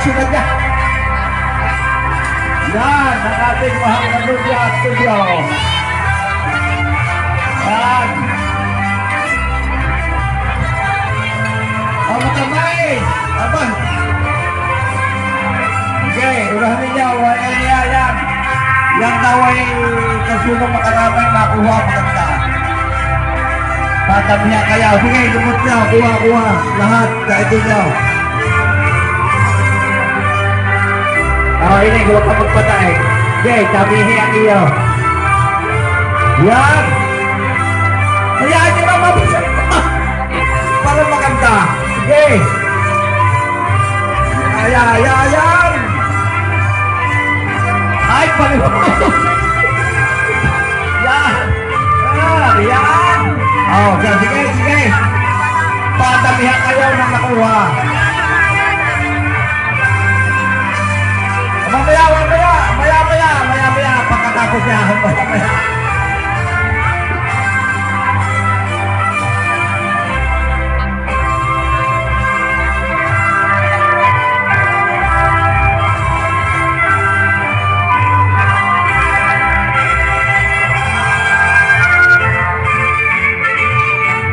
sugat niya. Yan, ang ating mahal na Ludia Studio. Yan. O, makamay. Aba. Okay, urahan ninyo. Yan. Yan daw ay kasunong makaramay makuha maganda. Tatamihan kaya. Sige, lumot nyo. Kuha. Lahat. Kahit nyo. Ini huwag ka magpatay. Okay, tamihin ang iyo. Yan. Hayaan nyo na mabisag pa. Para maganda. Okay. Yan. Ay, paliwanag. Yan. Oh, sige. Patamihan kayo ng nakuha. Mamaya, pagkatapos niya, mamaya.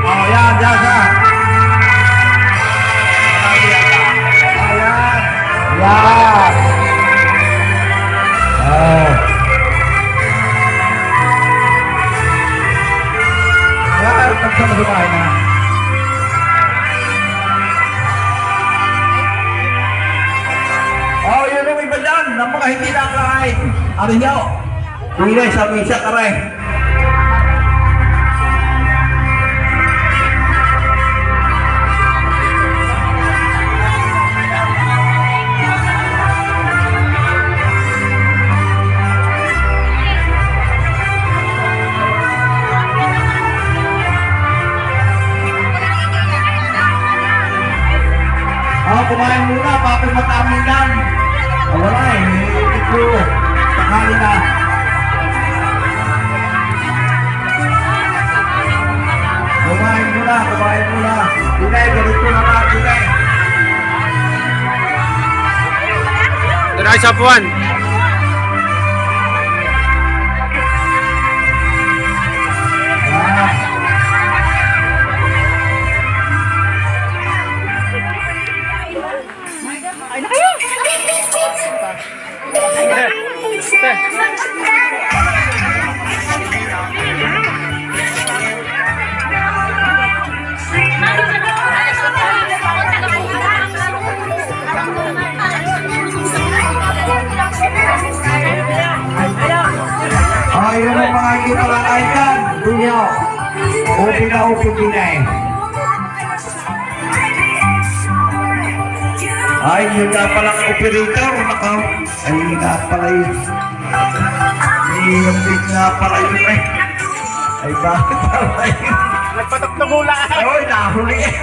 Oh, yan. Sama kumain na. Oh, yun ang iba dyan. Ng mga hindi nakakain. Ano nyo? Pili sa misa ka rin. Kumain muna, bakit mataminan? Wala ito, takali na. Kumain muna. Pinay, ganito na mga pinay. Tunay sa puwan. Ayun ang mga hindi palakay dyan. Dunyo. Upi na eh. Ay, yun na palang operator. Ay, nga pala yun. Yung nga pala yun eh. Ay, bakit pala yun? Nagpatok na mula. Ay, nahuli eh.